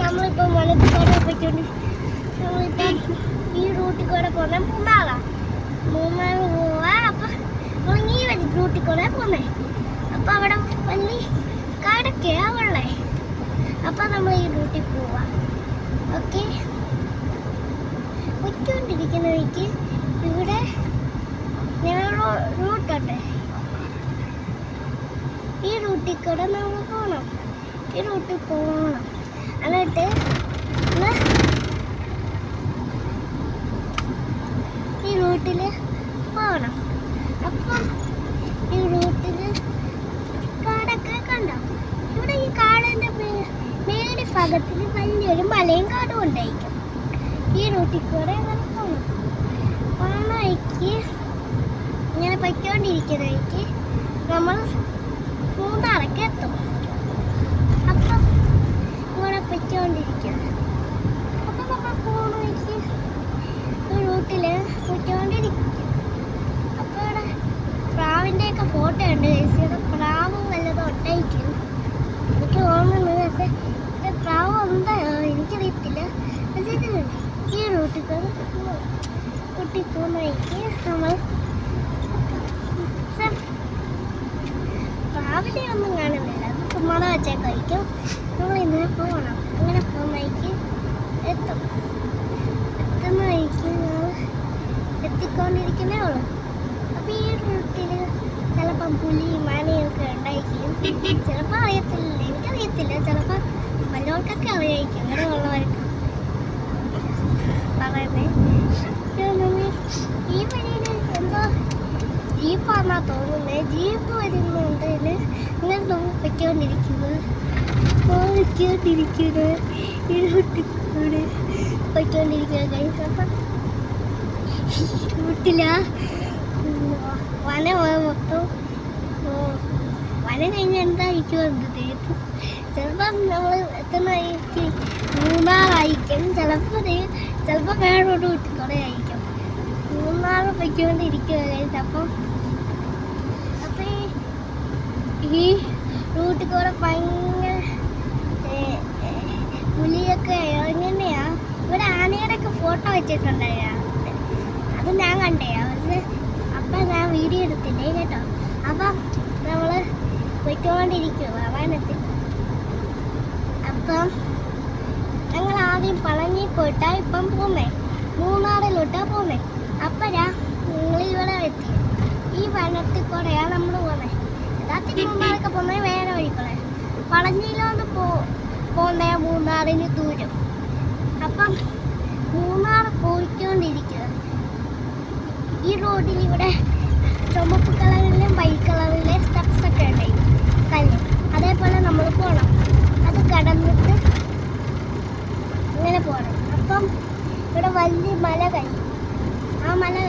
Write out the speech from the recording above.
നമ്മളിപ്പോൾ മലത്തുകാരെ പറ്റിക്കൊണ്ട് നമ്മളിപ്പം ഈ റൂട്ടിൽ കൂടെ പോകുന്നത് മൂന്നാറ് പോവാ. അപ്പം നമ്മൾ ഈ റൂട്ടിൽ കൂടെ പോകുന്നേ. അപ്പം അവിടെ വലിയ കടക്കയാ ഉള്ളേ. അപ്പം നമ്മൾ ഈ റൂട്ടിൽ പോവാ. ഓക്കെ, പൊയ്ക്കൊണ്ടിരിക്കുന്ന വഴിക്ക് ഇവിടെ റൂട്ടുണ്ട്. ഈ റൂട്ടിൽ കൂടെ നമ്മൾ പോകണം. ഈ റൂട്ടിൽ പോകണം. എന്നിട്ട് ഈ റൂട്ടിൽ പോകണം. അപ്പം ഈ റൂട്ടിൽ കാടൊക്കെ കണ്ടോ? ഇവിടെ ഈ കാടിൻ്റെ മേലെ ഭാഗത്തിൽ വലിയൊരു മലയും കാടും ഉണ്ടായിരിക്കും. ഈ റൂട്ടിൽ കൂടെ അങ്ങനെ പോകണം. വഴിക്ക് ഇങ്ങനെ പൊയ്ക്കൊണ്ടിരിക്കുന്ന വഴിക്ക് നമ്മൾ മൂന്നാറൊക്കെ എത്തും. അപ്പം ഇങ്ങനെ പൊയ്ക്കൊണ്ടിരിക്കണം. അപ്പം നമ്മൾ പോകുന്ന വഴിക്ക് ഈ റൂട്ടിൽ പൊയ്ക്കൊണ്ടിരിക്കും. അപ്പോൾ ഇവിടെ പ്രാവിൻ്റെയൊക്കെ ഫോട്ടോ ഉണ്ട്. ഇവിടെ പ്രാവും വല്ലതും ഉണ്ടായിരിക്കും എനിക്ക് തോന്നുന്നത്. പക്ഷേ പ്രാവ് ഉണ്ടോ എനിക്കറിയത്തില്ല. ഈ റൂട്ടിൽ പോകുന്ന വഴിക്ക് നമ്മൾ പ്രാവിനെ ഒന്നും കാണുന്നില്ല. അത് ചുമ്മാതെ വെച്ചേക്കായിരിക്കും. നമ്മൾ ഇങ്ങനെ പോകണം. അങ്ങനെ പോകുന്ന വഴിക്ക് എത്തുന്ന വഴിക്ക് നമ്മൾ എത്തിക്കൊണ്ടിരിക്കുന്നേ ഉള്ളൂ. അപ്പം ഈ റൂട്ടിൽ ചിലപ്പം പുലി മാനയൊക്കെ ഉണ്ടായിരിക്കും. ചിലപ്പോൾ അറിയത്തില്ല, എനിക്കറിയത്തില്ല. ചിലപ്പോൾ വല്ലവർക്കൊക്കെ അറിയായിരിക്കും. അങ്ങനെ ഉള്ളവർക്ക് പറയുന്നത്. ഈ വഴിയിൽ എന്തോ ജീപ്പാന്നാ തോന്നുന്നത്. ജീപ്പ് വരുന്നുണ്ട്. ഇങ്ങനെ നമ്മൾ പൊയ്ക്കൊണ്ടിരിക്കുന്നത് ഈ റൂട്ടിൽ പൊയ്ക്കൊണ്ടിരിക്കുക. അപ്പം റൂട്ടിലാ വന മൊത്തം വന കഴിഞ്ഞാൽ എന്തായിരിക്കും എന്ത് തീർത്ത്. ചിലപ്പം നമ്മൾ എത്തുന്ന വഴിക്ക് മൂന്നാറായിരിക്കും. ചിലപ്പോൾ വേറൊരു റൂട്ടിൽ കൂടെ ആയിരിക്കും. മൂന്നാറ് പൊയ്ക്കൊണ്ടിരിക്കുക. അപ്പം ഈ റൂട്ടിൽ കൂടെ ഭയങ്കര പുലിയൊക്കെ എങ്ങനെയാ. ഇവിടെ ആനയുടെയൊക്കെ ഫോട്ടോ വെച്ചിട്ടുണ്ടായ അത് ഞാൻ കണ്ടേ. അപ്പം ഞാൻ വീഡിയോ എടുത്തില്ലേ കേട്ടോ. അപ്പം നമ്മൾ പൊയ്ക്കൊണ്ടിരിക്കുക വനത്തിൽ. അപ്പം ഞങ്ങൾ ആദ്യം പളനി പോയിട്ടാ ഇപ്പം പോന്നേ. മൂന്നാറിലോട്ടാ പോന്നേ. അപ്പോഴാ ഞങ്ങളിവിടെ എത്തി. ഈ വനത്തിൽ കൂടെയാണ് നമ്മൾ പോകുന്നത്. യഥാർത്ഥത്തിൽ മൂന്നാറൊക്കെ പോകുന്നത് വേറെ വഴിക്കൂടെ. പളനിയിലൊന്ന് പോകുന്ന മൂന്നാറിന് ദൂരം. അപ്പം മൂന്നാർ പോയിക്കൊണ്ടിരിക്കുക. ഈ റോഡിൽ ഇവിടെ ചുമപ്പ് കളറിലും വൈറ്റ് കളറിലെ സ്റ്റെപ്സ് ഒക്കെ ഉണ്ടായി കല്ല്. അതേപോലെ നമ്മൾ പോകണം. അത് കടന്നിട്ട് ഇങ്ങനെ പോകണം. അപ്പം ഇവിടെ വലിയ മല കഴിയും. ആ മല കഴിയും.